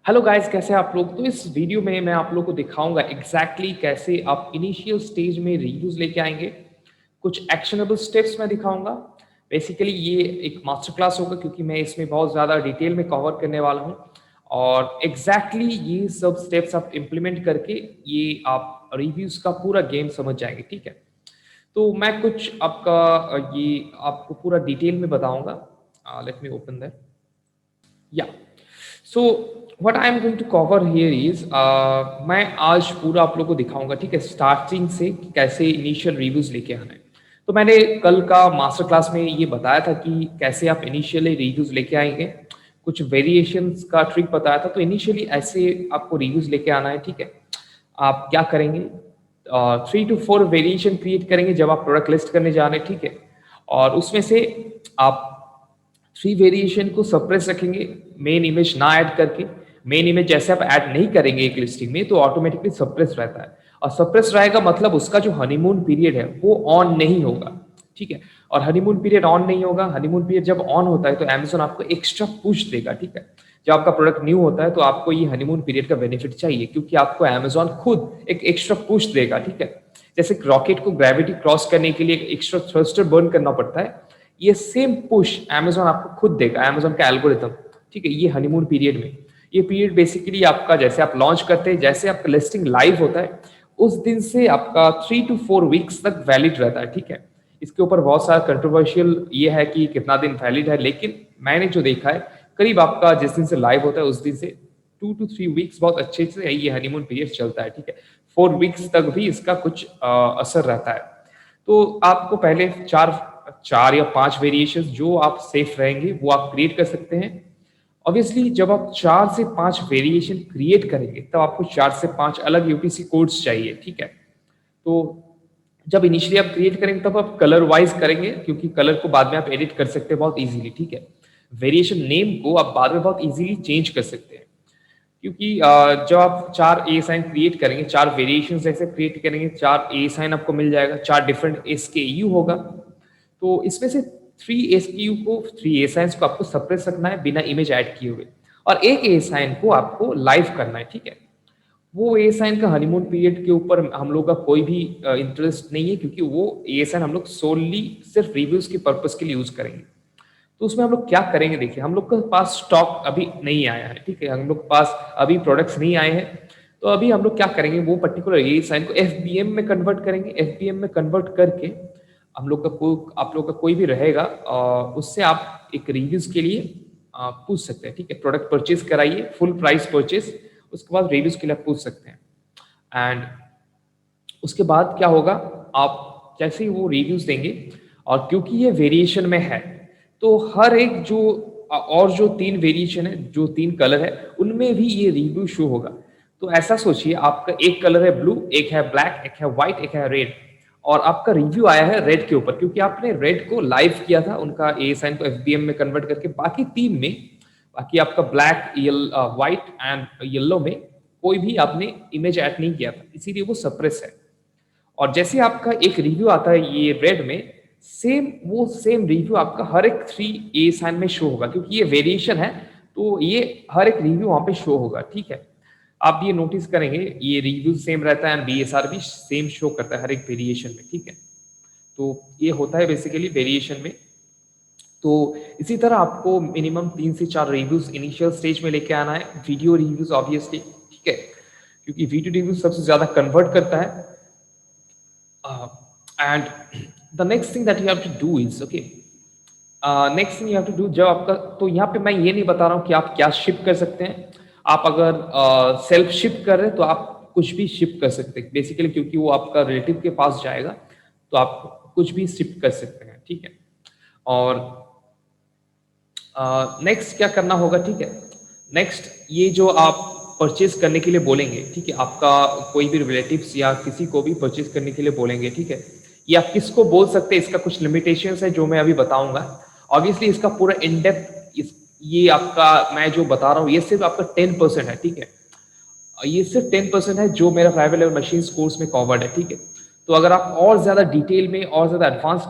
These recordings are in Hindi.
हेलो गाइस, कैसे हैं आप लोग। तो इस वीडियो में मैं आप लोग को दिखाऊंगा कैसे आप इनिशियल स्टेज में रिव्यूज लेके आएंगे। कुछ एक्शनेबल स्टेप्स मैं दिखाऊंगा। बेसिकली ये एक मास्टर क्लास होगा क्योंकि मैं इसमें बहुत ज़्यादा डिटेल में कवर करने वाला हूँ। और ये सब स्टेप्स आप इम्प्लीमेंट करके ये आप रिव्यूज का पूरा गेम समझ जाएंगे, ठीक है। तो मैं कुछ ये आपको पूरा डिटेल में बताऊंगा। Let me open that. या so what I am going to cover here is, मैं आज पूरा आप लोगों को दिखाऊंगा, ठीक है, स्टार्टिंग से कि कैसे इनिशियल रिव्यूज लेके आना है। तो मैंने कल का मास्टर क्लास में ये बताया था कि कैसे आप इनिशियली रिव्यूज लेके आएंगे। कुछ वेरिएशंस का ट्रिक बताया था। तो इनिशियली ऐसे आपको रिव्यूज लेके आना है, ठीक है। आप क्या करेंगे, 3 to 4 वेरिएशन क्रिएट करेंगे जब आप प्रोडक्ट लिस्ट करने जा रहे हैं, ठीक है। और उसमें से आप 3 वेरिएशन को सप्रेस रखेंगे, मेन इमेज ना ऐड करके। मेन इमेज जैसे आप ऐड नहीं करेंगे एक लिस्टिंग में तो ऑटोमेटिकली सप्रेस रहता है। और सप्रेस रहेगा मतलब उसका जो हनीमून पीरियड है वो ऑन नहीं होगा, ठीक है। और हनीमून पीरियड ऑन नहीं होगा। हनीमून पीरियड जब ऑन होता है तो अमेजोन आपको एक्स्ट्रा पुश देगा, ठीक है। जब आपका प्रोडक्ट न्यू होता है तो आपको ये हनीमून पीरियड का बेनिफिट चाहिए क्योंकि आपको अमेजोन खुद एक एक्स्ट्रा पुश देगा, ठीक है। जैसे रॉकेट को ग्रेविटी क्रॉस करने के लिए एक एक्स्ट्रा थ्रस्टर बर्न करना पड़ता है, ये सेम पुश अमेजोन आपको खुद देगा, अमेजोन का एल्गोरिथम, ठीक है। ये हनीमून पीरियड में, ये पीरियड बेसिकली आपका जैसे आप लॉन्च करते हैं, जैसे आपका लिस्टिंग लाइव होता है उस दिन से आपका 3 to 4 वीक्स तक वैलिड रहता है, ठीक है। इसके ऊपर बहुत सारा कंट्रोवर्शियल ये है कि कितना दिन वैलिड है, लेकिन मैंने जो देखा है करीब आपका जिस दिन से लाइव होता है उस दिन से 2 to 3 वीक्स बहुत अच्छे से ये हनीमून पीरियड चलता है, ठीक है। 4 वीक्स तक भी इसका कुछ असर रहता है। तो आपको पहले चार चार या 5 वेरिएशन जो आप सेफ रहेंगे वो आप क्रिएट कर सकते हैं। ऑब्वियसली जब आप 4 से 5 वेरिएशन क्रिएट करेंगे तब आपको 4 से 5 अलग यूपीसी कोड्स चाहिए, ठीक है। तो जब इनिशियली आप क्रिएट करेंगे तब आप कलर वाइज करेंगे क्योंकि कलर को बाद में आप एडिट कर सकते हैं बहुत इजीली, ठीक है। वेरिएशन नेम को आप बाद में बहुत इजीली चेंज कर सकते हैं क्योंकि जब आप 4 ए साइन क्रिएट करेंगे, 4 वेरिएशन ऐसे क्रिएट करेंगे, 4 ए साइन आपको मिल जाएगा, 4 डिफरेंट SKU होगा। तो इसमें से 3 ए साइंस को आपको सेपरेट रखना है बिना इमेज ऐड किए हुए, और एक ए साइन को आपको लाइव करना है, ठीक है। वो ए साइन का हनीमून पीरियड के ऊपर हम लोग का कोई भी इंटरेस्ट नहीं है क्योंकि वो ए साइन हम लोग सोनली सिर्फ रिव्यूज के पर्पज के लिए यूज करेंगे। तो उसमें हम लोग क्या करेंगे, देखिए हम लोग के पास स्टॉक अभी नहीं आया है, ठीक है। हम लोग के पास अभी प्रोडक्ट्स नहीं आए हैं। तो अभी हम लोग क्या करेंगे, वो पर्टिकुलर ए साइन को FBM में कन्वर्ट करेंगे। FBM में कन्वर्ट करके हम लोग का आप लोग का कोई भी रहेगा उससे आप एक रिव्यूज के लिए पूछ सकते हैं, ठीक है। प्रोडक्ट परचेज कराइए, फुल प्राइस परचेज, उसके बाद रिव्यूज के लिए आप पूछ सकते हैं। एंड उसके बाद क्या होगा, आप जैसे ही वो रिव्यूज देंगे, और क्योंकि ये वेरिएशन में है तो हर एक जो और जो 3 वेरिएशन है, जो 3 कलर है, उनमें भी ये रिव्यू शो होगा। तो ऐसा सोचिए, आपका एक कलर है ब्लू, एक है ब्लैक, एक है व्हाइट, एक है रेड, और आपका रिव्यू आया है रेड के ऊपर क्योंकि आपने रेड को लाइव किया था, उनका ए साइन को FBM में कन्वर्ट करके। बाकी आपका ब्लैक, व्हाइट एंड येलो में कोई भी आपने इमेज ऐड नहीं किया था, इसीलिए वो सप्रेस है। और जैसे आपका एक रिव्यू आता है ये रेड में, सेम रिव्यू आपका हर एक 3 A साइन में शो होगा क्योंकि ये वेरिएशन है। तो ये हर एक रिव्यू वहां पे शो होगा, ठीक है। आप ये नोटिस करेंगे ये रिव्यू सेम रहता है एंड BSR भी सेम शो करता है हर एक वेरिएशन में, ठीक है। तो ये होता है बेसिकली वेरिएशन में। तो इसी तरह आपको मिनिमम 3 से 4 रिव्यूज इनिशियल स्टेज में लेके आना है। वीडियो रिव्यूज ऑब्वियसली, ठीक है, क्योंकि वीडियो रिव्यूज सबसे ज्यादा कन्वर्ट करता है। And the next thing that you have to do is, okay, next thing you have to do, जब आपका, तो यहाँ पे मैं ये नहीं बता रहा हूँ कि आप क्या शिप कर सकते हैं। आप अगर सेल्फ शिप कर रहे हैं तो आप कुछ भी शिप कर सकते हैं बेसिकली, क्योंकि वो आपका रिलेटिव के पास जाएगा तो आप कुछ भी शिप कर सकते हैं, ठीक है। और नेक्स्ट क्या करना होगा, ठीक है। नेक्स्ट ये जो आप परचेज करने के लिए बोलेंगे, ठीक है, आपका कोई भी रिलेटिव्स या किसी को भी परचेज करने के लिए बोलेंगे, ठीक है। ये आप किसको बोल सकते हैं, इसका कुछ लिमिटेशंस है जो मैं अभी बताऊंगा। ऑब्वियसली इसका पूरा इन डेप्थ ये आपका मैं जो बता रहा हूँ ये सिर्फ आपका 10% है, ठीक है। ये सिर्फ 10% है जो मेरा प्राइवेट लेवल मशीन कोर्स में कवर्ड है, ठीक है। तो अगर आप और ज्यादा डिटेल में और ज्यादा एडवांस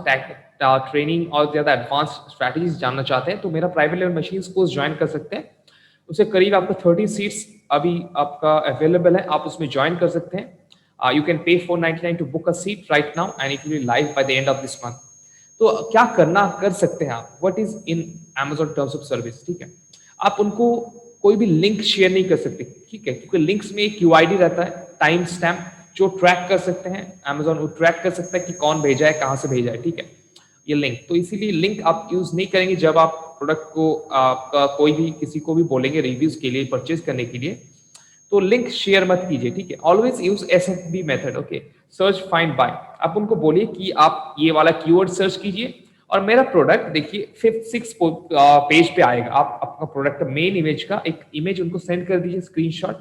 ट्रेनिंग और ज्यादा एडवांस स्ट्रैटेजीज जानना चाहते हैं तो मेरा private level machine course join कर सकते हैं। उसे करीब आपको 30 सीट्स अभी आपका अवेलेबल है, आप उसमें ज्वाइन कर सकते हैं। You can pay 499 to book a seat right now and it will be live by the end of this month. तो क्या करना कर सकते हैं आप, what is in Amazon terms of service, ठीक है। आप उनको कोई भी लिंक शेयर नहीं कर सकते, ठीक है, क्योंकि लिंक्स में एक यूआईडी रहता है, टाइम स्टैम्प, जो ट्रैक कर सकते हैं Amazon, वो ट्रैक कर सकता है कि कौन भेजा है, कहाँ से भेजा है, ठीक है, ये लिंक। तो इसीलिए लिंक आप यूज नहीं करेंगे जब आप प्रोडक्ट को आपका कोई भी किसी को भी बोलेंगे रिव्यूज के लिए, परचेज करने के लिए, तो लिंक शेयर मत कीजिए, ठीक है। Always use SFB method, okay, search find bye. आप उनको बोलिए कि आप ये वाला कीवर्ड सर्च कीजिए और मेरा प्रोडक्ट देखिए 5th 6th पेज पे आएगा। आप आपका प्रोडक्ट मेन इमेज का एक इमेज उनको सेंड कर दीजिए, स्क्रीनशॉट,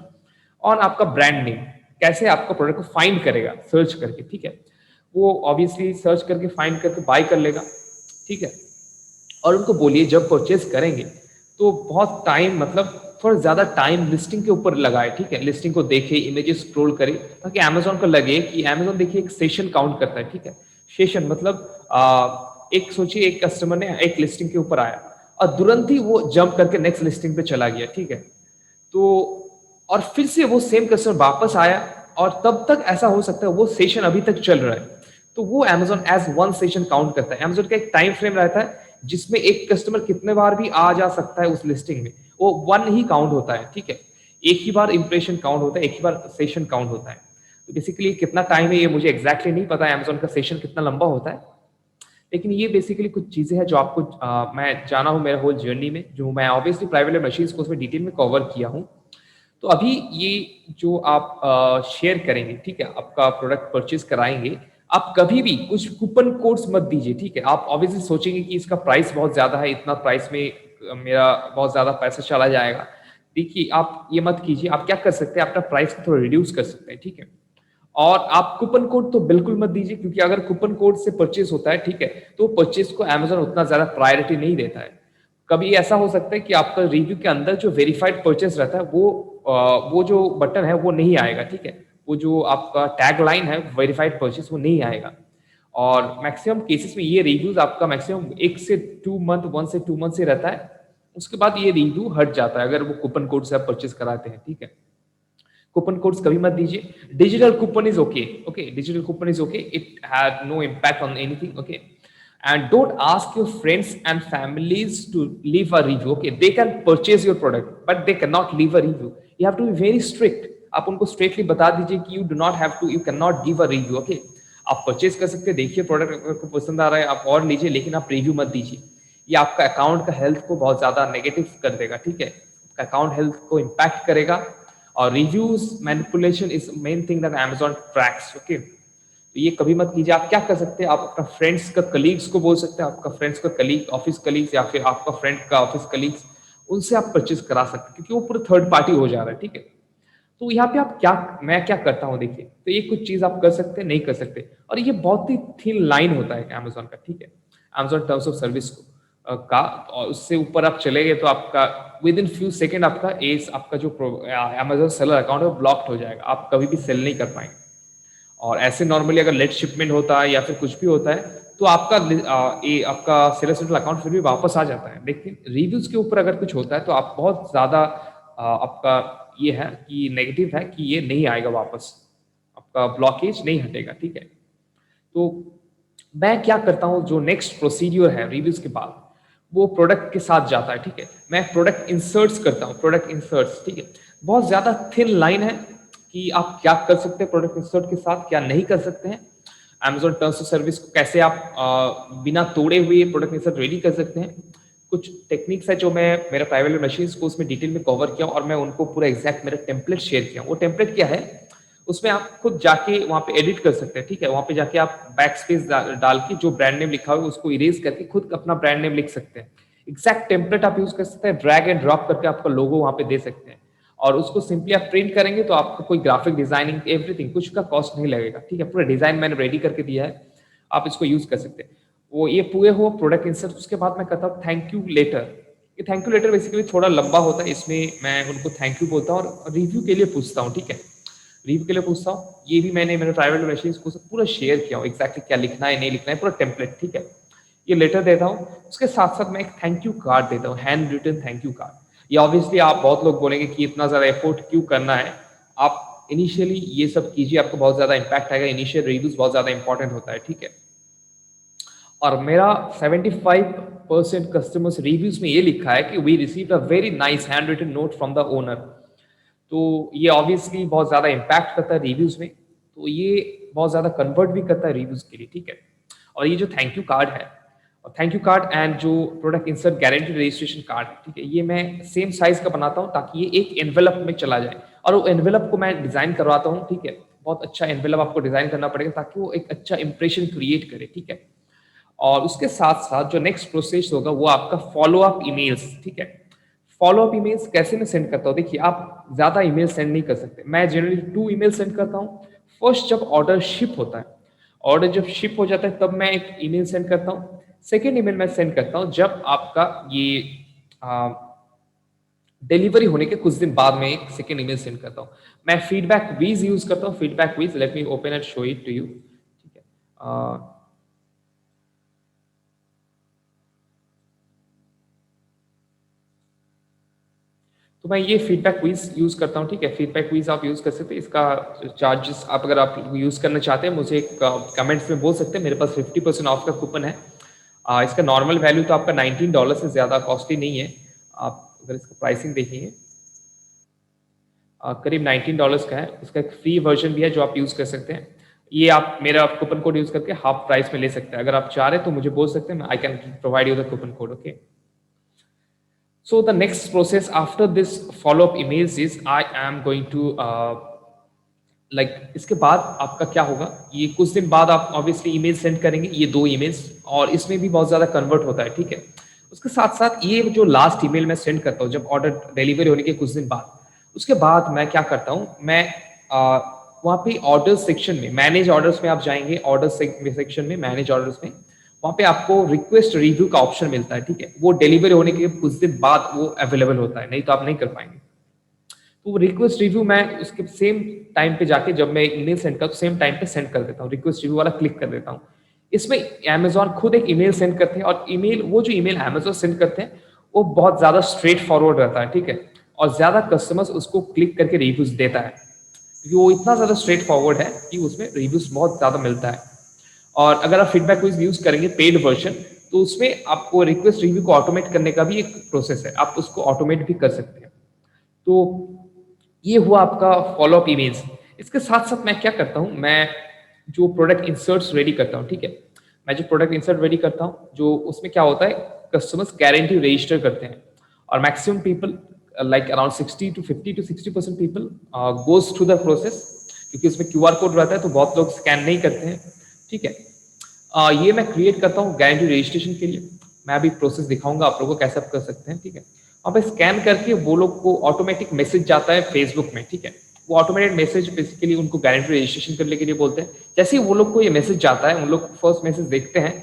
और आपका ब्रांड नेम, कैसे आपका प्रोडक्ट को फाइंड करेगा सर्च करके, ठीक है। वो ऑब्वियसली सर्च करके फाइंड करके बाय कर लेगा, ठीक है। और उनको बोलिए जब परचेज करेंगे तो बहुत टाइम, मतलब थोड़ा ज्यादा टाइम लिस्टिंग के ऊपर लगाए, ठीक है। लिस्टिंग को देखे, इमेजेस स्क्रॉल करे, ताकि Amazon को लगे कि Amazon देखिए एक सेशन काउंट करता है, ठीक है। सेशन मतलब एक सोचिए एक कस्टमर ने एक लिस्टिंग के ऊपर आया और तुरंत ही वो जंप करके नेक्स्ट लिस्टिंग पे चला गया, ठीक है। तो और फिर से वो सेम कस्टमर वापस आया और तब तक ऐसा हो सकता है वो सेशन अभी तक चल रहा है, तो वो Amazon as one session count करता है। Amazon का एक टाइम फ्रेम रहता है जिसमें एक कस्टमर कितने बार भी आ जा सकता है उस लिस्टिंग में, वो वन ही काउंट होता है, ठीक है। एक ही बार इंप्रेशन काउंट होता है, एक ही बार सेशन काउंट होता है। तो बेसिकली कितना टाइम है ये मुझे एग्जैक्टली नहीं पता है, Amazon का सेशन कितना लंबा होता है, लेकिन ये बेसिकली कुछ चीजें हैं जो आपको मैं जाना हूँ मेरे होल जर्नी में, जो मैं ऑब्वियसली प्राइवेट लेबर मशीन्स को उसमें डिटेल में कवर किया हूँ। तो अभी ये जो आप शेयर करेंगे, ठीक है, आपका प्रोडक्ट परचेज कराएंगे, आप कभी भी कुछ कूपन कोड्स मत दीजिए, ठीक है। आप ऑब्वियसली सोचेंगे कि इसका प्राइस बहुत ज्यादा है, इतना प्राइस में मेरा बहुत ज्यादा पैसा चला जाएगा। देखिए आप ये मत कीजिए, आप क्या कर सकते हैं, अपना प्राइस को थोड़ा रिड्यूस कर सकते हैं, ठीक है। और आप कूपन कोड तो बिल्कुल मत दीजिए, क्योंकि अगर कूपन कोड से परचेज होता है, ठीक है, तो परचेज को Amazon उतना ज्यादा प्रायोरिटी नहीं देता है। कभी ऐसा हो सकता है कि आपका रिव्यू के अंदर जो वेरीफाइड परचेस रहता है वो जो बटन है वो नहीं आएगा, ठीक है। वो जो आपका टैग लाइन है वेरीफाइड परचेस वो नहीं आएगा। और मैक्सिमम केसेस में ये रिव्यूज आपका मैक्सिमम 1 से 2 मंथ, 1 से 2 मंथ से रहता है, उसके बाद ये रिव्यू हट जाता है अगर वो कूपन कोड से आप परचेस कराते हैं, ठीक है। कूपन कोड्स कभी मत दीजिए। Digital coupon is okay, okay, digital coupon is okay, it had no impact on anything, okay. And don't ask your friends and families to leave a review, okay, they can purchase your product but they cannot leave a review, you have to be very strict। आप उनको स्ट्रेटली बता दीजिए कि you do not have to, you cannot give a review, okay। आप परचेज कर सकते हैं, देखिए प्रोडक्ट अगर आपको पसंद आ रहा है आप और लीजिए, लेकिन आप रिव्यू मत दीजिए, ये आपका अकाउंट का हेल्थ को बहुत ज्यादा नेगेटिव कर देगा, ठीक है, आपका अकाउंट हेल्थ को इम्पैक्ट करेगा। और reviews manipulation is main thing that Amazon tracks, okay. तो ये कभी मत कीजिए। आप क्या कर सकते हैं, आप अपना फ्रेंड्स का कलीग्स को बोल सकते हैं, आपका फ्रेंड्स का कलीग, ऑफिस कलीग्स, या फिर आपका फ्रेंड का ऑफिस कलीग्स, उनसे आप परचेज करा सकते हैं, क्योंकि वो पूरा थर्ड पार्टी हो जा रहा है, ठीक है। तो यहाँ पे आप क्या, मैं क्या करता हूँ देखिए, तो ये कुछ चीज आप कर सकते हैं, नहीं कर सकते, और ये बहुत ही थिन लाइन होता है Amazon का, ठीक है। Amazon टर्म्स ऑफ सर्विस का, और उससे ऊपर आप चले गए तो आपका विद इन फ्यू सेकेंड आपका एस, आपका जो Amazon सेलर अकाउंट है वो ब्लॉक्ड हो जाएगा, आप कभी भी सेल नहीं कर पाएंगे। और ऐसे नॉर्मली अगर लेट शिपमेंट होता है या फिर कुछ भी होता है तो आपका आपका सेलर सेंट्रल अकाउंट फिर भी वापस आ जाता है। लेकिन रिव्यूज के ऊपर अगर कुछ होता है तो आप बहुत ज्यादा आपका ये है कि नेगेटिव है कि ये नहीं आएगा वापस, आपका ब्लॉकेज नहीं हटेगा, ठीक है। तो मैं क्या करता हूँ, जो नेक्स्ट प्रोसीड्यूर है रिव्यूज के बाद वो प्रोडक्ट के साथ जाता है, ठीक है। मैं प्रोडक्ट इंसर्ट्स करता हूँ, प्रोडक्ट इंसर्ट्स, ठीक है। बहुत ज्यादा थिन लाइन है कि आप क्या कर सकते हैं प्रोडक्ट इंसर्ट के साथ, क्या नहीं कर सकते हैं। Amazon टर्म्स ऑफ सर्विस को कैसे आप बिना तोड़े हुए प्रोडक्ट इंसर्ट रेडी कर सकते हैं, कुछ टेक्निक्स है जो मैं मेरा प्राइवेट मशीन्स को उसमें डिटेल में कवर किया और मैं उनको पूरा एग्जैक्ट मेरा टेम्पलेट शेयर किया। वो टेम्पलेट क्या है, उसमें आप खुद जाके वहां पे एडिट कर सकते हैं, ठीक है। वहां पे जाके आप बैक स्पेस डाल के जो ब्रांड नेम लिखा हुआ है उसको इरेज करके खुद अपना ब्रांड नेम लिख सकते हैं। एग्जैक्ट टेम्पलेट आप यूज कर सकते हैं, ड्रैग एंड ड्रॉप करके आपका लोगो वहां पे दे सकते हैं, और उसको सिंपली आप प्रिंट करेंगे तो आपको कोई ग्राफिक डिजाइनिंग एवरीथिंग कुछ का कॉस्ट नहीं लगेगा, ठीक है। पूरा डिजाइन मैंने रेडी करके दिया है, आप इसको यूज कर सकते हैं। वो ये पूरे हो प्रोडक्ट इंसर्ट, उसके बाद मैं कहता हूँ थैंक यू लेटर। ये थैंक यू लेटर बेसिकली थोड़ा लंबा होता है, इसमें मैं उनको थैंक यू बोलता हूँ और रिव्यू के लिए पूछता हूँ, ठीक है। रिव्यू के लिए पूछता हूँ, ये भी मैंने मेरे प्राइवेट मशीन्स को पूरा शेयर किया हूँ, एग्जैक्टली क्या लिखना है नहीं लिखना है, पूरा टेम्पलेट, ठीक है। ये लेटर देता हूँ, उसके साथ साथ मैं एक थैंक यू कार्ड देता हूँ, hand written thank you card. ये ऑब्वियसली आप बहुत लोग बोलेंगे कि इतना ज़्यादा एफर्ट क्यों करना है? आप इनिशियली ये सब कीजिए, आपको बहुत ज़्यादा इम्पैक्ट आएगा, इनिशियल रिव्यूज़ बहुत ज़्यादा इम्पोर्टेंट होता है, ठीक है? और मेरा 75% कस्टमर्स रिव्यूज़ में ये लिखा है कि we received a very nice hand written note from the owner. तो ये ऑब्वियसली बहुत ज़्यादा इम्पैक्ट करता है रिव्यूज़ में, तो ये बहुत ज़्यादा कन्वर्ट भी करता है रिव्यूज़ के लिए, ठीक है? और ये जो थैंक यू कार्ड है, और थैंक यू कार्ड एंड जो product insert guarantee registration card है, ठीक है? ये मैं सेम साइज़ का बनाता हूँ ताकि ये एक एनवेलप में चला जाए, और वो एनवेलप को मैं डिज़ाइन करवाता हूँ, ठीक है? बहुत अच्छा एनवेलप आपको डिज़ाइन करना पड़ेगा ताकि वो एक अच्छा इंप्रेशन क्रिएट करे, ठीक है? और उसके साथ-साथ जो नेक्स्ट प्रोसेस होगा वो आपका फ़ॉलो अप ईमेल्स, ठीक है? फ़ॉलो अप ईमेल्स कैसे मैं सेंड करता हूँ? देखिए, आप ज़्यादा ईमेल सेंड नहीं कर सकते। मैं जनरली 2 ईमेल सेंड करता हूँ। फर्स्ट जब ऑर्डर शिप होता है, ऑर्डर जब शिप हो जाता है तब मैं एक ईमेल सेंड करता हूँ। सेकंड ईमेल मैं सेंड करता हूँ जब आपका ये अ, डिलीवरी होने के कुछ दिन बाद में एक सेकंड ईमेल सेंड करता हूँ। मैं फीडबैक विज़ यूज़ करता हूँ, feedback whiz, let me open and show it to you, ठीक है? तो मैं ये फीडबैक क्विज़ यूज़ करता हूँ, ठीक है? फीडबैक क्विज़ आप यूज़ कर सकते हैं। इसका चार्जेस आप अगर आप यूज़ करना चाहते हैं, मुझे एक कमेंट्स में बोल सकते हैं। मेरे पास 50% ऑफ का कूपन है। इसका नॉर्मल वैल्यू तो आपका $19 से ज़्यादा कॉस्टली नहीं है। आप अगर इसका प्राइसिंग देखेंगे, करीब $19 का है। इसका एक फ्री वर्ज़न भी है जो आप यूज़ कर सकते हैं। ये आप मेरा कूपन कोड यूज़ करके हाफ प्राइस में ले सकते हैं। अगर आप चाह रहे हैं तो मुझे बोल सकते हैं, I can provide you the coupon code, okay? So the next process after this follow-up emails is I am going to इसके बाद आपका क्या होगा, ये कुछ दिन बाद आप ऑब्वियसली ईमेल सेंड करेंगे, ये 2 ईमेल्स, और इसमें भी बहुत ज़्यादा कन्वर्ट होता है, ठीक है? उसके साथ-साथ ये जो लास्ट ईमेल मैं सेंड करता हूँ जब ऑर्डर डिलीवरी होने के कुछ दिन बाद, उसके बाद मैं क्या करता हूँ, मैं वहाँ पे ऑर्डर सेक्शन में, मैनेज ऑर्डर्स में आप जाएँगे, ऑर्डर सेक्शन में, मैनेज ऑर्डर्स में, वहाँ पे आपको रिक्वेस्ट रिव्यू का ऑप्शन मिलता है, ठीक है? वो डिलीवरी होने के कुछ दिन बाद वो अवेलेबल होता है, नहीं तो आप नहीं कर पाएँगे। तो वो रिक्वेस्ट रिव्यू मैं उसके सेम टाइम पे जाके जब मैं ईमेल सेंड करता हूँ, सेम टाइम पे सेंड कर देता हूँ, रिक्वेस्ट रिव्यू वाला क्लिक कर देता हूँ। इसमें अमेज़न खुद एक ईमेल सेंड करते हैं, और ईमेल, वो जो ईमेल अमेज़न सेंड करते हैं, वो बहुत ज़्यादा स्ट्रेट फॉरवर्ड रहता है, ठीक है? और ज़्यादा कस्टमर्स उसको क्लिक करके रिव्यूज़ देता है, क्योंकि वो इतना ज़्यादा स्ट्रेट फॉरवर्ड है कि उसमें रिव्यूज़ बहुत ज़्यादा मिलता है। और अगर आप फीडबैक क्विज़ यूज़ करेंगे पेड वर्ज़न, तो उसमें आपको रिक्वेस्ट रिव्यू को ऑटोमेट करने का भी एक प्रोसेस है, आप उसको ऑटोमेट भी कर सकते हैं। तो ये हुआ आपका फ़ॉलो अप ईमेल्स। इसके साथ-साथ मैं क्या करता हूँ, मैं जो प्रोडक्ट इंसर्ट्स रेडी करता हूँ, ठीक है? मैं जो प्रोडक्ट इंसर्ट रेडी करता हूँ, जो उसमें क्या होता है, कस्टमर्स गारंटी रजिस्टर करते हैं, और maximum people like around 60 to 50 to 60% people goes through the process, क्योंकि उसमें क्यूआर कोड रहता है तो बहुत लोग स्कैन नहीं करते हैं, ठीक है? ये मैं क्रिएट करता हूँ गारंटी रजिस्ट्रेशन के लिए। मैं अभी प्रोसेस दिखाऊँगा आप लोगों को कैसे आप कर सकते हैं, ठीक है? वहाँ पे स्कैन करके वो लोग को ऑटोमेटिक मैसेज जाता है फेसबुक में, ठीक है? वो ऑटोमेटेड मैसेज बेसिकली उनको गारंटी रजिस्ट्रेशन करने के लिए बोलते हैं। जैसे ही वो लोग को ये मैसेज जाता है, उन लोग फर्स्ट मैसेज देखते हैं,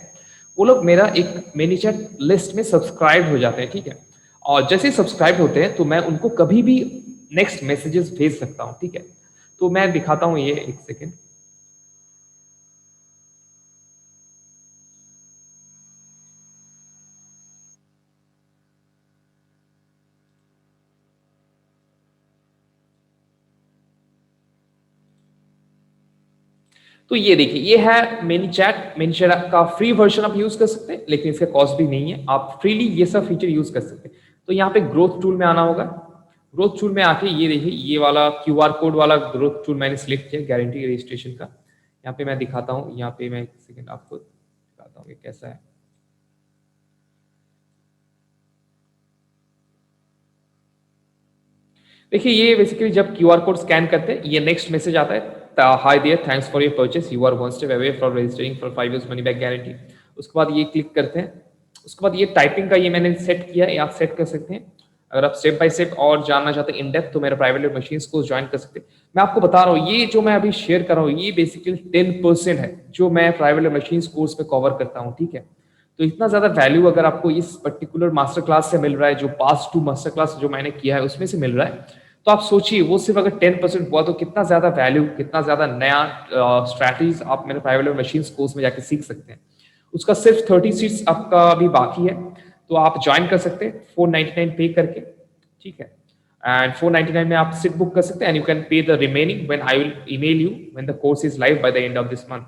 वो लोग मेरा एक मैनीचैट लिस्ट में सब्सक्राइब हो जाते हैं, ठीक है? और जैसे ही सब्सक्राइब होते हैं, तो मैं उनको कभी भी नेक्स्ट मैसेजेस भेज सकता हूँ, ठीक है? तो मैं दिखाता हूँ ये, 1 सेकंड। तो ये देखिए, ये है मैनीचैट। मैनीचैट का फ्री वर्ज़न आप यूज़ कर सकते हैं, लेकिन इसका कॉस्ट भी नहीं है। आप फ्रीली ये सब फीचर यूज़ कर सकते हैं। तो यहाँ पे ग्रोथ टूल में आना होगा। ग्रोथ टूल में आके ये देखिए, ये वाला क्यूआर कोड वाला ग्रोथ टूल मैंने सिलेक्ट किया गारंटी रजिस्ट्रेशन का। यहाँ पे मैं दिखाता हूँ, यहाँ पे मैं 1 सेकंड आपको दिखाता हूँ ये कैसा है। देखिए, ये बेसिकली जब क्यूआर कोड स्कैन करते हैं, ये नेक्स्ट मैसेज आता है, hi there, thanks for your purchase, you are one step away from registering for 5 years money back guarantee. उसके बाद ये क्लिक करते हैं। उसके बाद ये टाइपिंग का ये मैंने सेट किया है, आप सेट कर सकते हैं। अगर आप स्टेप बाय स्टेप और जानना चाहते हैं इन डेप्थ, तो मेरा private lab machines course join कर सकते हैं। मैं आपको बता रहा हूँ, ये जो मैं अभी शेयर कर रहा हूँ, ये बेसिकली 10% है जो मैं प्राइवेट लैब मशीन्स कोर्स में कवर करता हूँ, ठीक है? तो इतना ज़्यादा वैल्यू अगर आपको इस पर्टिकुलर मास्टर क्लास से मिल रहा है, जो पास्ट 2 मास्टर क्लास जो मैंने किया है उसमें से मिल रहा है, तो आप सोचिए वो सिर्फ अगर 10% हुआ तो कितना ज़्यादा वैल्यू, कितना ज़्यादा नया स्ट्रैटेजीज आप मेरे प्राइवेट लेवल मशीन्स कोर्स में जाके सीख सकते हैं। उसका सिर्फ 30 सीट्स आपका अभी बाकी है, तो आप ज्वाइन कर सकते हैं 499 पे करके, ठीक है। एंड 499 में आप सीट बुक कर सकते हैं एंड यू कैन पे the remaining when I will email you when the course is live by the end of this month.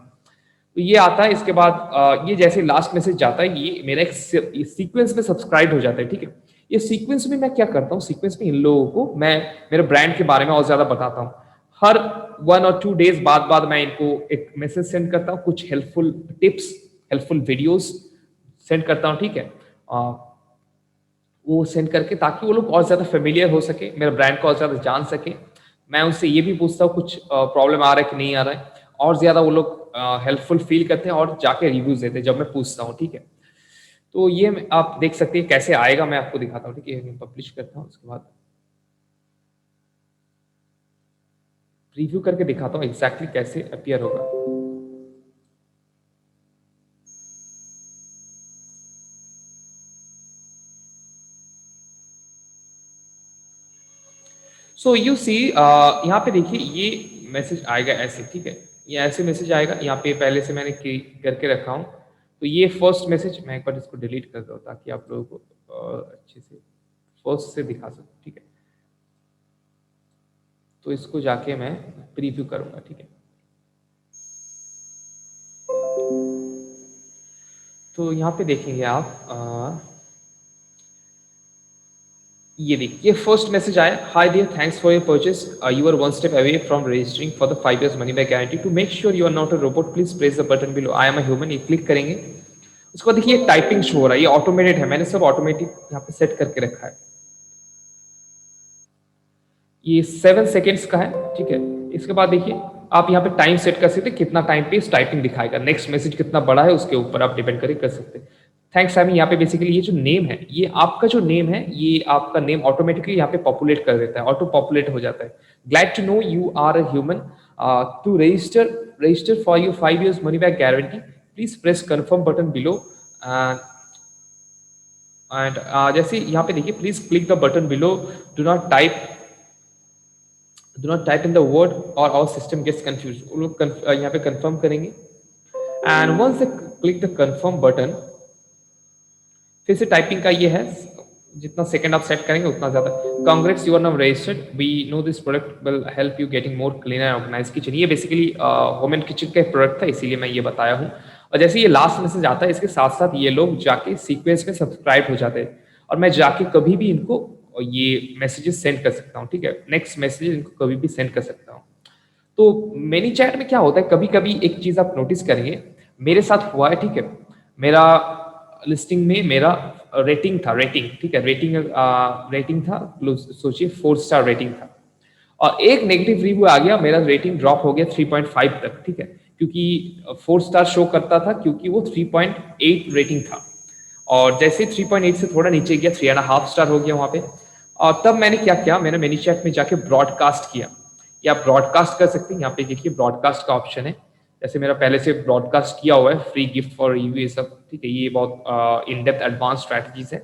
तो ये आता है, इसके बाद ये जैसे लास्ट मैसेज जाता है, ये मेरा एक सीक्वेंस में सब्सक्राइब हो जाता है, ठीक है। ये सीक्वेंस में मैं क्या करता हूँ, सीक्वेंस में इन लोगों को मैं मेरे ब्रांड के बारे में और ज्यादा बताता हूँ। हर 1 और 2 डेज बाद बाद मैं इनको एक मैसेज सेंड करता हूँ, कुछ helpful tips, helpful videos send करता हूँ, ठीक है। वो सेंड करके ताकि वो लोग और ज़्यादा फेमिलियर हो सके, मेरे ब्रांड को और ज़्यादा जान सके। मैं उनसे ये भी पूछता हूँ कुछ प्रॉब्लम आ रहा है कि नहीं आ रहा है, और ज़्यादा वो लोग हेल्पफुल फील करते हैं और जाके रिव्यूज़ देते हैं जब मैं पूछता हूँ, ठीक है। तो ये आप देख सकते हैं कैसे आएगा, मैं आपको दिखाता हूँ, ठीक है। मैं पब्लिश करता हूँ, उसके बाद प्रीव्यू करके दिखाता हूँ एग्जैक्टली कैसे अपीयर होगा। सो यू सी यहाँ पे देखिए ये मैसेज आएगा ऐसे, ठीक है। ये ऐसे मैसेज आएगा, यहाँ पे पहले से मैंने करके रखा हूँ। तो ये फर्स्ट मैसेज, मैं एक बार इसको डिलीट कर दूँ ताकि आप लोगों को अच्छे से फर्स्ट से दिखा सकूँ, ठीक है। तो इसको जाके मैं प्रीव्यू करूंगा, ठीक है। तो यहाँ पे देखेंगे आप ये देखिए फर्स्ट मैसेज आया, hi dear, thanks for your purchase, you are one step away from registering for the 5 years money back guarantee. To make sure you are not a robot please press the button below, I am a human. ये क्लिक करेंगे, उसके बाद देखिए टाइपिंग शो हो रहा है, ये ऑटोमेटेड है, मैंने सब ऑटोमेटिक यहाँ पे सेट करके रखा है। ये 7 सेकेंड्स का है, ठीक है। इसके बाद देखिए आप यहाँ पे टाइम सेट कर सकते हैं, कितना टाइम पे इस टाइपिंग दिखाएगा, नेक्स्ट मैसेज कितना बड़ा है उसके ऊपर आप डिपेंड करके कर सकते हैं। थैंक्स आई, यहाँ पे बेसिकली ये जो नेम है, ये आपका जो नेम है, ये आपका नेम ऑटोमेटिकली यहाँ पे पॉपुलेट कर देता है, ऑटो पॉपुलेट हो जाता है। Glad to know you are a human, to register for your 5 years money back guarantee please press confirm button below. And जैसे यहाँ पे देखिए please click the button below, do not type in the word और आवर सिस्टम गेट्स कंफ्यूज। वो लोग यहाँ पे कंफर्म करेंगे and once they click the confirm button, फिर से टाइपिंग का ये है, जितना सेकंड आप सेट करेंगे उतना ज्यादा। Congrats, you are now registered, we know this product will help you getting more clean and organise kitchen. ये बेसिकली होम एंड किचन का एक प्रोडक्ट था, इसीलिए मैं ये बताया हूँ। और जैसे ये लास्ट मैसेज आता है, इसके साथ साथ ये लोग जाके सीक्वेंस में सब्सक्राइब हो जाते हैं और मैं जाके कभी भी इनको ये मैसेजेस सेंड कर सकता हूँ, ठीक है। नेक्स्ट मैसेज इनको कभी भी सेंड कर सकता हूँ। तो मेनी चैट में क्या होता है, कभी कभी एक चीज आप नोटिस करेंगे, मेरे साथ हुआ है, ठीक है। मेरा लिस्टिंग में मेरा रेटिंग था, रेटिंग, ठीक है, रेटिंग था, सोचिए 4 स्टार रेटिंग था, और एक नेगेटिव रिव्यू आ गया, मेरा रेटिंग ड्रॉप हो गया 3.5 तक, ठीक है। क्योंकि 4 स्टार शो करता था, क्योंकि वो 3.8 रेटिंग था, और जैसे 3.8 से थोड़ा नीचे गया 3.5 स्टार हो गया वहां पे। और तब मैंने क्या किया, मैंने मेनी चैट में जाके ब्रॉडकास्ट किया, या आप ब्रॉडकास्ट कर सकते हैं, यहाँ पे देखिए ब्रॉडकास्ट का ऑप्शन है। जैसे मेरा पहले से ब्रॉडकास्ट किया हुआ है, फ्री गिफ्ट फॉर रिव्यू, ये सब, ठीक है। ये बहुत इन डेप्थ एडवांस स्ट्रैटेजीज है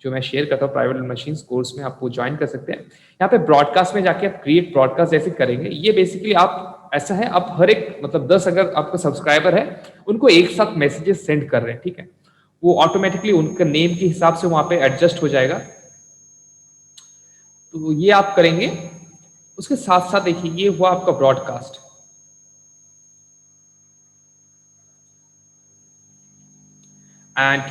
जो मैं शेयर करता हूँ प्राइवेट मशीन्स कोर्स में, आपको ज्वाइन कर सकते हैं। यहाँ पे ब्रॉडकास्ट में जाके आप क्रिएट ब्रॉडकास्ट जैसे करेंगे, ये बेसिकली आप ऐसा है, आप हर एक मतलब 10 अगर आपका सब्सक्राइबर है, उनको एक साथ मैसेजेस सेंड कर रहे हैं, ठीक है। वो ऑटोमेटिकली उनका नेम के हिसाब से वहां पे एडजस्ट हो जाएगा। तो ये आप करेंगे, उसके साथ साथ देखिए ये हुआ आपका ब्रॉडकास्ट। एंड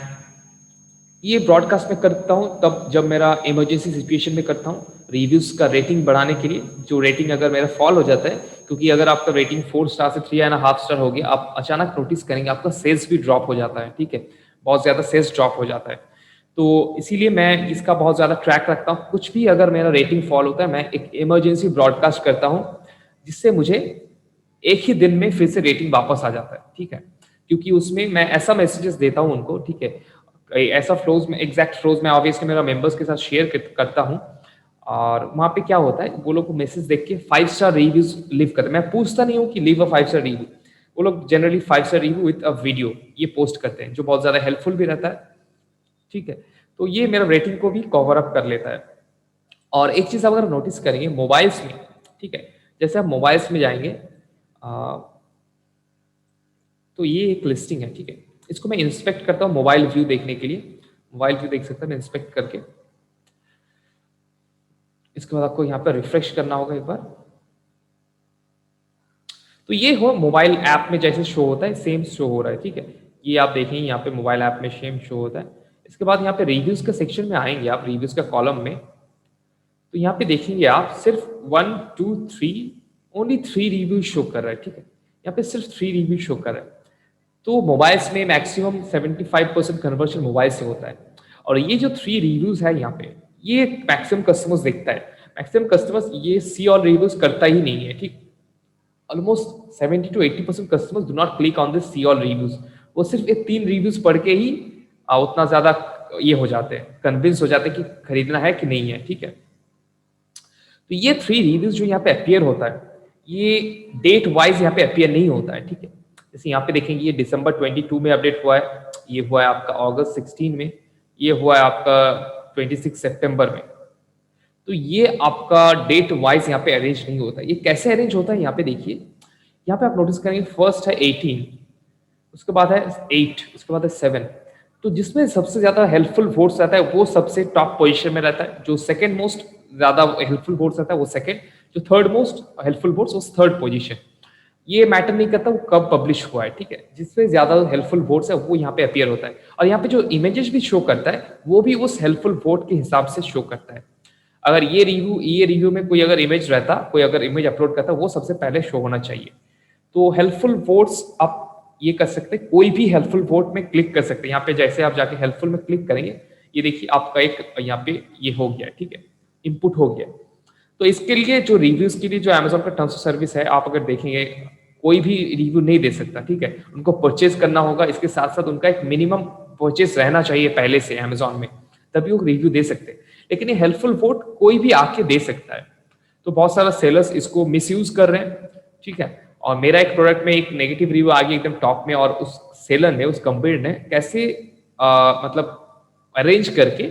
ये ब्रॉडकास्ट में करता हूँ तब जब मेरा इमरजेंसी सिचुएशन में करता हूँ, रिव्यूज का रेटिंग बढ़ाने के लिए। जो रेटिंग अगर मेरा फॉल हो जाता है, क्योंकि अगर आपका रेटिंग 4 स्टार से 3.5 स्टार हो गया, आप अचानक नोटिस करेंगे आपका सेल्स भी ड्रॉप हो जाता है, ठीक है। बहुत ज्यादा सेल्स ड्रॉप हो जाता है। तो इसीलिए मैं इसका बहुत ज्यादा ट्रैक रखता हूँ, कुछ भी अगर मेरा रेटिंग फॉल होता है, मैं एक इमरजेंसी ब्रॉडकास्ट करता हूँ, जिससे मुझे एक ही दिन में फिर से रेटिंग वापस आ जाता है, ठीक है। क्योंकि उसमें मैं ऐसा मैसेजेस देता हूँ उनको, ठीक है, ऐसा फ्लोज में, एग्जैक्ट फ्लोज में ऑब्वियसली मेरा मेंबर्स के साथ शेयर करता हूँ। और वहां पे क्या होता है, वो लोग को मैसेज देख के 5 स्टार रिव्यूज लिव करते हैं। मैं पूछता नहीं हूँ कि लिव अ 5 स्टार रिव्यू, वो लोग generally 5 star review with a video ये पोस्ट करते हैं, जो बहुत ज्यादा हेल्पफुल भी रहता है, ठीक है। तो ये मेरा रेटिंग को भी कवर अप कर लेता है। और एक चीज अगर नोटिस करेंगे मोबाइल्स में, ठीक है, जैसे आप मोबाइल्स में जाएंगे, तो ये एक लिस्टिंग है, ठीक है। इसको मैं इंस्पेक्ट करता हूँ मोबाइल व्यू देखने के लिए, मोबाइल व्यू देख सकता हूँ मैं इंस्पेक्ट करके। इसके बाद आपको यहाँ पे रिफ्रेश करना होगा एक बार। तो ये हो मोबाइल ऐप में जैसे शो होता है सेम शो हो रहा है, ठीक है। ये आप देखेंगे यहाँ पे मोबाइल ऐप में सेम शो होता है। इसके बाद यहाँ पे रिव्यूज के सेक्शन में आएंगे आप, रिव्यूज का कॉलम में, तो यहाँ पे देखेंगे आप सिर्फ 1 2 3 ओनली 3 रिव्यू शो कर रहा है, ठीक है। यहाँ पे सिर्फ 3 रिव्यू शो कर रहा है। तो मोबाइल्स में मैक्सिमम 75% कन्वर्शन मोबाइल से होता है। और ये जो 3 रिव्यूज है यहाँ पे, ये मैक्सिमम कस्टमर्स देखता है। मैक्सिमम कस्टमर्स ये सी ऑल रिव्यूज करता ही नहीं है, ठीक। Almost 70 to 80% customers do not click on this see all reviews. वो सिर्फ ये 3 रिव्यूज पढ़ के ही उतना ज्यादा ये हो जाते हैं, कन्विंस हो जाते हैं कि खरीदना है कि नहीं है, ठीक है। तो ये 3 रिव्यूज जो यहाँ पे अपियर होता है, ये डेट वाइज यहाँ पे अपियर नहीं होता है, ठीक है। जैसे यहाँ पे देखेंगे ये दिसंबर 22 में अपडेट हुआ है, ये हुआ है आपका अगस्त 16 में, ये हुआ है आपका 26 सितंबर में। तो ये आपका डेट वाइज यहाँ पे अरेंज नहीं होता। ये कैसे अरेंज होता है यहाँ पे देखिए, यहाँ पे आप नोटिस करेंगे फर्स्ट है 18, उसके बाद है 8, उसके बाद है 7। तो जिसमें सबसे ज्यादा हेल्पफुल वोट्स रहता है वो सबसे टॉप पोजीशन में रहता है। जो सेकंड मोस्ट ज्यादा हेल्पफुल वोट्स रहता है वो सेकंड, जो थर्ड मोस्ट हेल्पफुल वोट्स वो थर्ड पोजीशन। ये मैटर नहीं करता वो कब पब्लिश हुआ है, ठीक है। जिसमें ज्यादा हेल्पफुल वोट्स है वो यहाँ पे अपीयर होता है। और यहाँ पे जो इमेजेस भी शो करता है वो भी उस हेल्पफुल वोट के हिसाब से शो करता है। अगर ये रिव्यू में कोई अगर इमेज रहता, कोई अगर इमेज अपलोड करता, वो सबसे पहले शो होना चाहिए। तो हेल्पफुल वोट्स आप ये कर सकते हैं, कोई भी हेल्पफुल वोट में क्लिक कर सकते हैं। यहाँ पे जैसे आप जाके हेल्पफुल में क्लिक करेंगे, ये देखिए आपका एक यहाँ पे ये हो गया, ठीक है, इनपुट हो गया। तो इसके लिए जो रिव्यूज के लिए जो अमेजोन का टर्म्स ऑफ सर्विस है, आप अगर देखेंगे कोई भी रिव्यू नहीं दे सकता, ठीक है। उनको परचेज करना होगा, इसके साथ साथ उनका एक मिनिमम परचेज रहना चाहिए पहले से अमेजोन में, तभी वो रिव्यू दे सकते हैं। लेकिन ये हेल्पफुल वोट कोई भी आके दे सकता है। तो बहुत सारा सेलर्स इसको मिसयूज कर रहे हैं, ठीक है। और मेरा एक प्रोडक्ट में एक नेगेटिव रिव्यू आ गया एकदम टॉप में, और उस सेलर ने, उस कंपनी ने कैसे मतलब अरेंज करके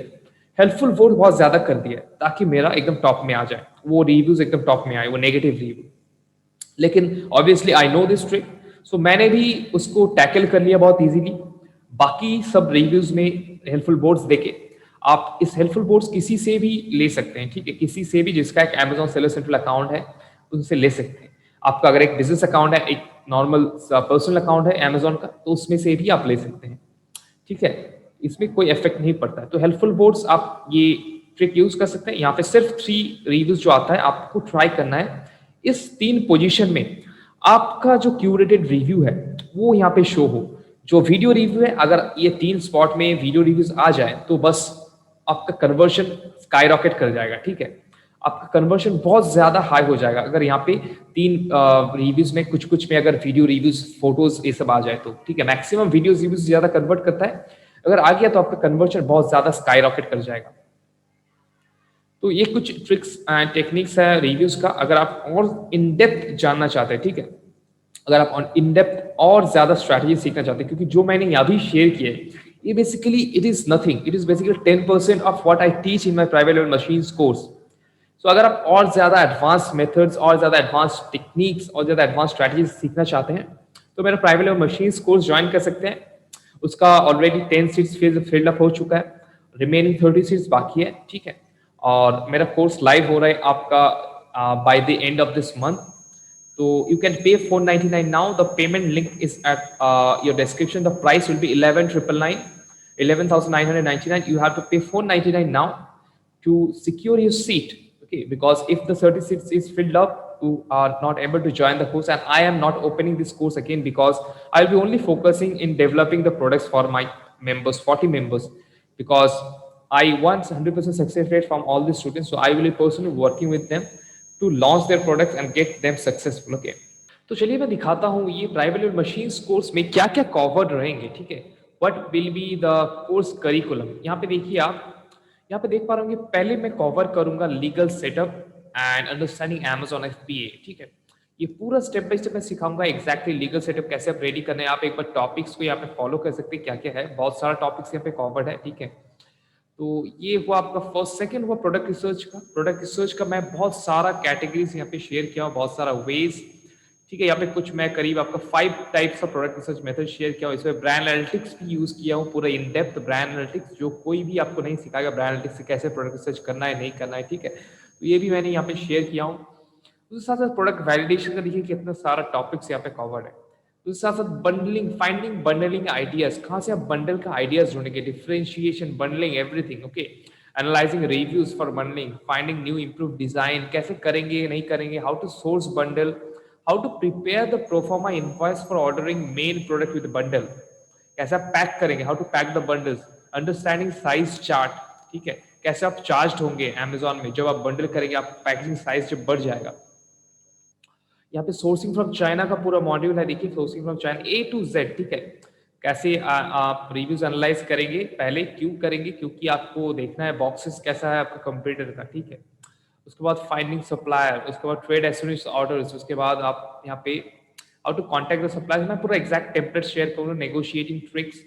हेल्पफुल वोट बहुत ज्यादा कर दिया ताकि मेरा एकदम टॉप में आ जाए, वो रिव्यूज एकदम टॉप में आए, वो नेगेटिव रिव्यू। लेकिन obviously I know this trick, so मैंने भी उसको टैकल कर लिया बहुत इजीली। बाकी सब रिव्यूज में हेल्पफुल बोर्ड्स देके आप इस हेल्पफुल बोर्ड्स किसी से भी ले सकते हैं, ठीक है। किसी से भी जिसका एक Amazon सेलर सेंट्रल अकाउंट है उनसे ले सकते हैं। आपका अगर एक बिजनेस अकाउंट है, एक नॉर्मल पर्सनल अकाउंट है Amazon का, तो उसमें से भी आप ले सकते हैं, ठीक है। इसमें कोई इफेक्ट नहीं पड़ता है। तो हेल्पफुल बोर्ड्स आप ये ट्रिक यूज कर सकते हैं। यहाँ पे सिर्फ 3 रिव्यूज जो आता है आपको ट्राई करना है, इस 3 पोजीशन में आपका जो क्यूरेटेड रिव्यू है वो यहाँ पे शो हो। जो वीडियो रिव्यू है, अगर ये 3 स्पॉट में वीडियो रिव्यूज आ जाए तो बस आपका कन्वर्शन स्काई रॉकेट कर जाएगा, ठीक है। आपका कन्वर्शन बहुत ज्यादा हाई हो जाएगा अगर यहाँ पे 3 रिव्यूज में कुछ कुछ में अगर वीडियो रिव्यूज फोटोज ये सब आ जाए तो, ठीक है। मैक्सिमम वीडियो रिव्यूज ज्यादा कन्वर्ट करता है, अगर आ गया तो आपका कन्वर्शन बहुत ज्यादा स्काई रॉकेट कर जाएगा। तो ये कुछ ट्रिक्स एंड टेक्निक्स है रिव्यूज का। अगर आप और इन डेप्थ जानना चाहते हैं, ठीक है, अगर आप इन डेप्थ और ज्यादा स्ट्रैटेजी सीखना चाहते हैं, क्योंकि जो मैंने यहाँ भी शेयर किया है ये basically it is nothing, it is basically 10% off what I teach in my private level machines course. So अगर आप और ज्यादा एडवांस मेथड्स और ज्यादा एडवांस टेक्निक्स और ज्यादा एडवांस स्ट्रैटेजी सीखना चाहते हैं तो मेरा private level machines course join कर सकते हैं। उसका ऑलरेडी 10 सीट्स फिल्ड अप हो चुका है, रिमेनिंग 30 सीट्स बाकी है, ठीक है। और मेरा कोर्स लाइव हो रहा है आपका bye the end of this month. So you can pay 499 now. The payment link is at your description. The price will be 11,999. You have to pay 499 now to secure your seat. Okay, because if the 30 seats is filled up, you are not able to join the course, and I am not opening this course again because I'll be only focusing in developing the products for my members, 40 members, because I want 100% success rate from all the students. So I will be personally working with them to launch their products and get them successful. Okay, तो चलिए मैं दिखाता हूँ ये प्राइवेट लेवल मशीन्स कोर्स में क्या क्या कवर्ड रहेंगे, ठीक है। What will be the course curriculum. यहाँ पे देखिए आप, यहाँ पे देख पा रहे होंगे, पहले मैं कवर करूंगा legal setup and understanding Amazon FBA, ठीक है। ये पूरा स्टेप बाय स्टेप मैं सिखाऊंगा एग्जैक्टली लीगल सेटअप कैसे आप रेडी करना है। आप एक बार टॉपिक्स को यहाँ पे फॉलो कर सकते हैं, क्या क्या है, बहुत सारा टॉपिक्स यहाँ पे कवर्ड है, ठीक है। तो ये हुआ आपका फर्स्ट। सेकंड हुआ प्रोडक्ट रिसर्च का। प्रोडक्ट रिसर्च का मैं बहुत सारा कैटेगरीज यहाँ पे शेयर किया हूँ, बहुत सारा वेज, ठीक है। यहाँ पे कुछ मैं करीब आपका 5 types of product research method share किया हूँ। इसमें ब्रांड एनालिटिक्स भी यूज किया हूँ, पूरा इन डेप्थ ब्रांड एनालिटिक्स, जो कोई भी आपको नहीं सिखाएगा ब्रांड एनालिटिक्स से कैसे प्रोडक्ट रिसर्च करना है नहीं करना है, ठीक है। तो ये भी मैंने यहाँ पे शेयर किया हूँ। उसके साथ साथ प्रोडक्ट वैलिडेशन का देखिए कितना सारा टॉपिक्स यहाँ पे कवर्ड है। उसके साथ साथ बंडलिंग, फाइंडिंग बंडलिंग आइडियाज, कहाँ से आप बंडल का आइडियाज ढूंढेंगे, differentiation, bundling, everything, okay. Analysing reviews for bundling, finding new improve design, कैसे करेंगे नहीं करेंगे, how to source bundle, how to prepare the proforma invoice for ordering main product with bundle, कैसे आप पैक करेंगे, how to pack the bundles, understanding size chart, ठीक है, कैसे आप चार्ज होंगे अमेजोन में जब आप बंडल करेंगे, आप पैकेजिंग साइज जब बढ़ जाएगा। यहाँ पे सोर्सिंग फ्रॉम चाइना का पूरा मॉड्यूल है, देखिए sourcing from China A to Z, ठीक है। कैसे आप रिव्यूज एनालाइज करेंगे, पहले क्यों करेंगे, क्योंकि आपको देखना है बॉक्सेस कैसा है आपका कंप्यूटर का, ठीक है। उसके बाद फाइंडिंग सप्लायर, उसके बाद ट्रेड एसोसिएशन ऑर्डर्स, उसके बाद आप यहाँ पे how to contact the supplier, मैं पूरा एग्जैक्ट टेम्पलेट शेयर करूँगा, नेगोशिएटिंग ट्रिक्स,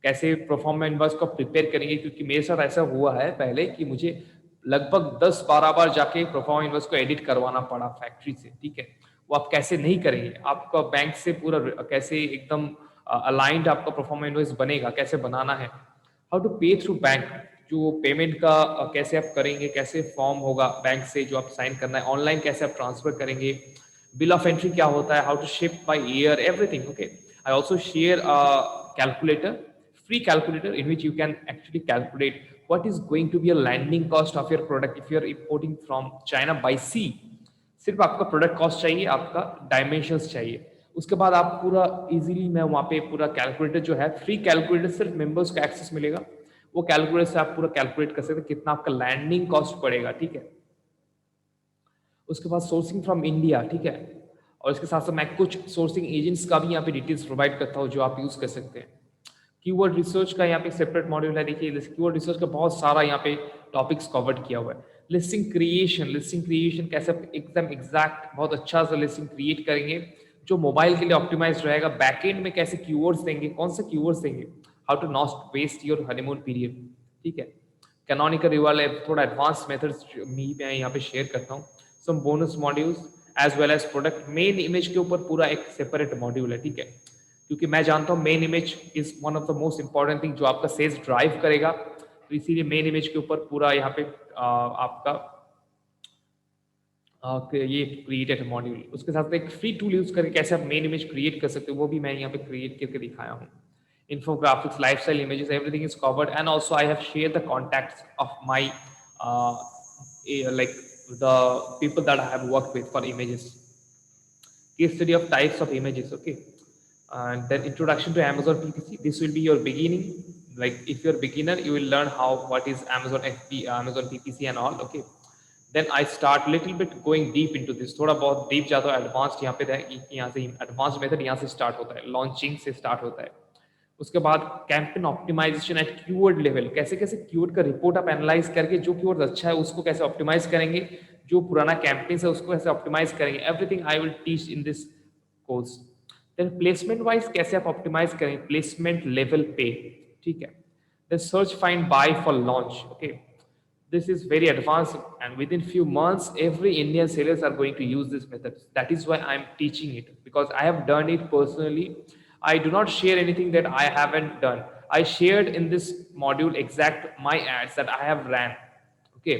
कैसे परफॉर्म इनवॉइस को प्रिपेयर करेंगे, क्योंकि मेरे साथ ऐसा हुआ है पहले कि मुझे लगभग 10-12 बार जाके परफॉर्म इनवॉइस को एडिट करवाना पड़ा फैक्ट्री से, ठीक है। वो आप कैसे नहीं करेंगे, आपका बैंक से पूरा कैसे एकदम अलाइंड आपका परफॉर्म इनवॉइस बनेगा, कैसे बनाना है, हाउ टू पे थ्रू बैंक, जो पेमेंट का कैसे आप करेंगे, कैसे फॉर्म होगा बैंक से जो आप साइन करना है, ऑनलाइन कैसे आप ट्रांसफर करेंगे, बिल ऑफ एंट्री क्या होता है, how to ship by air, everything, okay. I also share calculator, free calculator in which you can actually calculate what is going to be a landing cost of your product if you are importing from China by sea। सिर्फ आपका प्रोडक्ट कॉस्ट चाहिए, आपका डायमेंशंस चाहिए, उसके बाद आप पूरा इजीली, मैं वहाँ पे पूरा कैलकुलेटर जो है, फ्री कैलकुलेटर सिर्फ मेंबर्स को एक्सेस मिलेगा, वो कैलकुलेटर से आप पूरा कैलकुलेट कर सकते हैं कितना आपका लैंडिंग कॉस्ट पड़ेगा, ठीक है। उसके बाद सोर्सिंग फ्रॉम इंडिया, ठीक है। और इसके साथ साथ मैं कुछ सोर्सिंग एजेंट्स का भी यहाँ पे डिटेल्स प्रोवाइड करता हूँ जो आप यूज कर सकते हैं। कीवर्ड रिसर्च का यहाँ पे सेपरेट मॉड्यूल है, देखिए कीवर्ड रिसर्च का बहुत सारा यहाँ पे टॉपिक्स कवर्ड किया हुआ है। लिस्टिंग क्रिएशन, लिस्टिंग क्रिएशन कैसे आप एकदम एग्जैक्ट बहुत अच्छा सा लिस्टिंग क्रिएट करेंगे जो मोबाइल के लिए ऑप्टिमाइज रहेगा, बैकएंड में कैसे कीवर्ड्स देंगे, कौन से कीवर्ड्स देंगे, how to not waste your honeymoon period, ठीक है। कैनोनिकल रिवाल थोड़ा एडवांस मेथड्स मैं यहाँ पे शेयर करता हूँ। Some bonus modules as well as product main image के ऊपर पूरा एक सेपरेट मॉड्यूल है, ठीक है। क्योंकि मैं जानता हूँ main image is one of the most important thing जो आपका सेल्स ड्राइव करेगा, तो इसीलिए मेन इमेज के ऊपर पूरा यहाँ पे आपका ये क्रिएटेड मॉड्यूल, उसके साथ एक फ्री टूल यूज करके कैसे आप मेन इमेज क्रिएट कर सकते हो वो भी मैं यहाँ पे क्रिएट करके दिखाया हूँ। Infographics, lifestyle images, everything is covered, and also I have shared the contacts of my like the people that I have worked with for images. Case study of types of images, okay. And then introduction to Amazon PPC. This will be your beginning. Like if you're a beginner, you will learn what is Amazon FP, Amazon PPC and all, okay. Then I start little bit going deep into this. थोड़ा बहुत deep जाता है, advanced यहाँ पे यहाँ से advanced method यहाँ से start होता है, launching से start होता है। उसके बाद campaign optimisation at keyword level, कैसे कैसे कीवर्ड का रिपोर्ट आप एनालाइज करके जो कीवर्ड अच्छा है उसको कैसे ऑप्टिमाइज करेंगे, जो पुराना कैंपेन है उसको कैसे ऑप्टिमाइज करेंगे, everything I will teach in this course. Then placement wise कैसे आप ऑप्टिमाइज करेंगे, प्लेसमेंट लेवल पे, ठीक है। Then search find buy for launch, okay. This is very advanced, and within few months every Indian sellers are going to use this method. That is why I am teaching it, because I have done it personally. I do not share anything that I haven't done. I shared in this module exact my ads that I have ran, okay.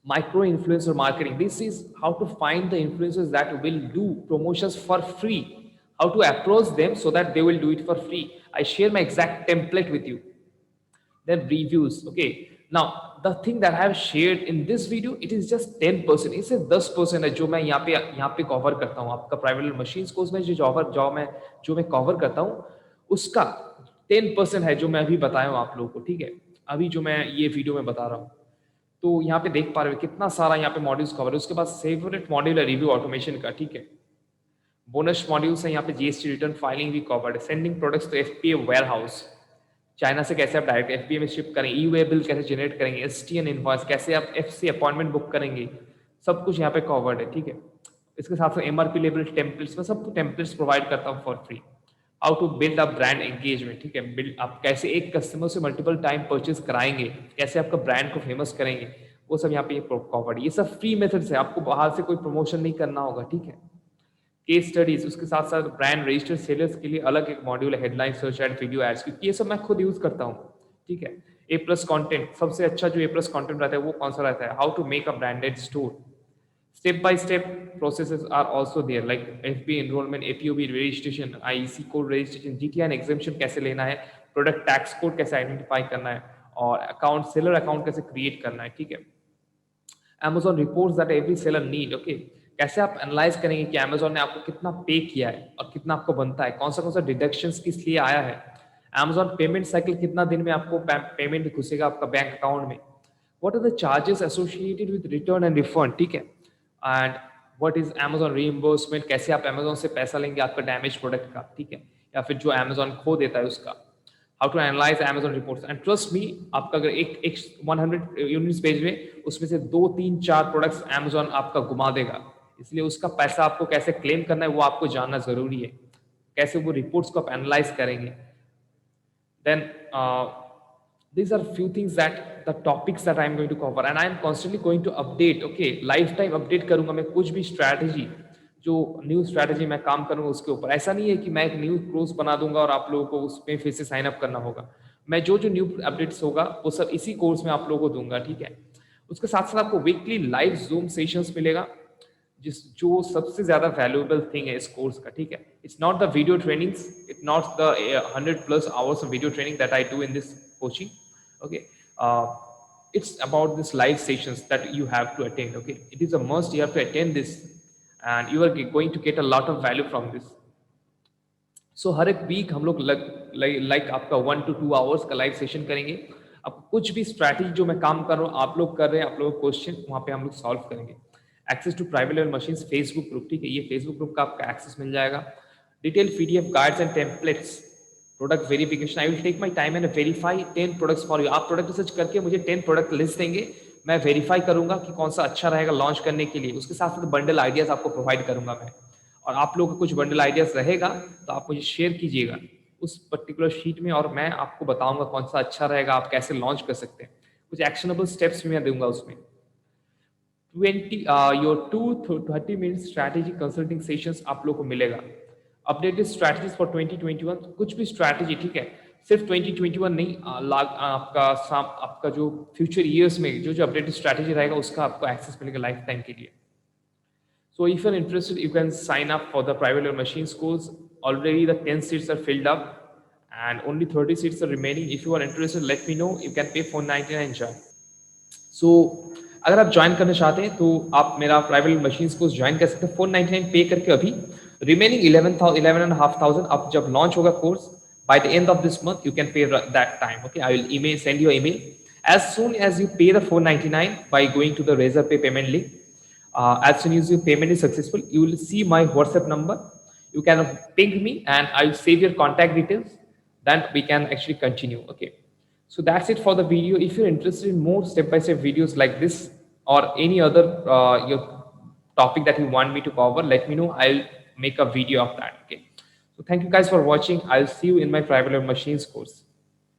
Micro influencer marketing, this is how to find the influencers that will do promotions for free, how to approach them so that they will do it for free. I share my exact template with you. Then reviews, okay. Now the thing that I have shared in this video, it is just 10%, इसे 10% है जो मैं यहाँ पे कवर करता हूँ आपका प्राइवेट मशीन्स कोर्स में जो मैं कवर करता हूँ उसका 10% है जो मैं अभी बताया हूँ आप लोगों को, ठीक है। अभी जो मैं ये वीडियो में बता रहा हूँ, तो यहाँ पे देख पा रहे हो कितना सारा यहाँ पे मॉड्यूल्स कवर है। उसके बाद फेवरेट मॉड्यूल है रिव्यू ऑटोमेशन का, ठीक है। बोनस मॉड्यूल्स है यहाँ पे, जीएसटी रिटर्न फाइलिंग भी कवर्ड है, sending products to FBA warehouse, China से कैसे आप डायरेक्ट एफपीए में शिप करेंगे, ई वे बिल कैसे जनरेट करेंगे, एसटीएन इनवॉइस कैसे आप एफसी अपॉइंटमेंट बुक करेंगे, सब कुछ यहाँ पे कवर्ड है, ठीक है। इसके साथ साथ एमआरपी लेवल टेम्पलेट्स, मैं सब टेम्पलेट्स प्रोवाइड करता हूँ for free. How to build up brand engagement, ठीक है, बिल्ड आप कैसे एक कस्टमर से मल्टीपल टाइम परचेज कराएंगे, कैसे आपका ब्रांड को फेमस करेंगे, वो सब यहाँ पे कवर्ड। ये सब फ्री मेथड्स है, आपको बाहर से कोई प्रमोशन नहीं करना होगा, ठीक है। केस स्टडीज, उसके साथ साथ ब्रांड रजिस्टर्ड सेलर्स के लिए अलग एक मॉड्यूल है, headline search ad video ads, क्योंकि ये सब मैं खुद यूज करता हूँ, ठीक है। ए प्लस कंटेंट, सबसे अच्छा जो ए प्लस कंटेंट रहता है वो कौन सा रहता है, how to make a branded store, step by step processes are also there like FB enrolment, APOB registration, IC code registration, GTIN exemption कैसे लेना है, प्रोडक्ट टैक्स कोड कैसे आइडेंटिफाई करना है, और अकाउंट सेलर अकाउंट कैसे क्रिएट करना है, ठीक है। Amazon reports that every seller need, okay, कैसे आप एनालाइज करेंगे कि Amazon ने आपको कितना पे किया है और कितना आपको बनता है, कौन सा डिडक्शंस किस लिए आया है, Amazon पेमेंट साइकिल कितना दिन में आपको पेमेंट घुसेगा आपका बैंक अकाउंट में, what are the charges associated with return and refund, ठीक है, and what is Amazon reimbursement, कैसे आप Amazon से पैसा लेंगे आपका डैमेज प्रोडक्ट का, ठीक है, या फिर जो Amazon खो देता है उसका, how to analyse Amazon reports, and trust me, आपका अगर एक 100 यूनिट्स पेज में उसमें से 2 3 4 प्रोडक्ट्स Amazon आपका घुमा देगा, इसलिए उसका पैसा आपको कैसे क्लेम करना है वो आपको जानना जरूरी है, कैसे वो रिपोर्ट्स को आप एनालाइज करेंगे। Then these are few things that the topics that I am going to cover, and I am constantly going to update, okay, lifetime update करूंगा मैं कुछ भी स्ट्रैटेजी, जो न्यू स्ट्रैटेजी मैं काम करूंगा उसके ऊपर, ऐसा नहीं है कि मैं एक न्यू कोर्स बना दूंगा और आप लोगों को उसमें फिर से साइन अप करना होगा, मैं जो जो न्यू अपडेट्स होगा वो सब इसी कोर्स में आप लोगों को दूंगा, ठीक है। उसके साथ साथ आपको वीकली लाइव जूम सेशंस मिलेगा, जिस जो सबसे ज्यादा वैल्यूएबल थिंग है इस कोर्स का, ठीक है। It's not the video trainings, it not the 100+ hours of video training that I do in this coaching, okay, it's about this live sessions that you have to attend, okay, it is a must, you have to attend this and you are going to get a lot of value from this। सो हर एक वीक हम लोग लाइक आपका 1 to 2 hours का लाइव सेशन करेंगे, अब कुछ भी स्ट्रैटेजी जो मैं काम कर रहा हूँ आप लोग कर रहे हैं, आप लोग क्वेश्चन वहाँ पे हम लोग सॉल्व करेंगे। Access to private level machines Facebook group, ठीक है, ये फेसबुक ग्रुप का आपका एक्सेस मिल जाएगा। Detail PDF guides and templates, product verification, I will take my time and verify 10 products for you. आप प्रोडक्ट रिसर्च करके मुझे 10 प्रोडक्ट लिस्ट देंगे, मैं वेरीफाई करूंगा कि कौन सा अच्छा रहेगा लॉन्च करने के लिए, उसके साथ साथ बंडल आइडियाज आपको प्रोवाइड करूंगा मैं, और आप लोगों का कुछ बंडल आइडियाज रहेगा तो आप मुझे शेयर कीजिएगा उस पर्टिकुलर शीट में, और मैं आपको बताऊंगा कौन सा अच्छा रहेगा, आप कैसे लॉन्च कर सकते हैं, कुछ एक्शनेबल स्टेप्स भी मैं दूंगा उसमें। 20 your 2-30 minute strategy consulting sessions आप लोग को मिलेगा। अपडेटेड स्ट्रैटेजीज फॉर 2021, कुछ भी स्ट्रैटेजी, ठीक है, सिर्फ 2021 नहीं, आपका जो फ्यूचर ईयर्स में जो जो अपडेटेड स्ट्रैटेजी रहेगा उसका आपको एक्सेस मिलेगा लाइफ टाइम के लिए। So if you're interested, you can sign up for the private level machine schools. Already the 10 seats are filled up and only 30 seats are remaining. If you are interested, let me know. You can pay $499 join. So अगर आप ज्वाइन करना चाहते हैं तो आप मेरा प्राइवेट मशीन कोर्स ज्वाइन कर सकते हैं 499 पे करके। अभी रिमेनिंग 11,500 अब जब लॉन्च होगा course by the end of this month, you can pay that time, okay, I will send you an email as soon as you pay the 499 by going to the Razorpay payment link. As soon as your payment is successful, you will see my WhatsApp number, you can ping me and I will save your contact details, then we can actually continue, okay. So that's it for the video. If you're interested in more step-by-step videos like this or any other your topic that you want me to cover, let me know, I'll make a video of that, okay. So thank you guys for watching. I'll see you in my private level machines course.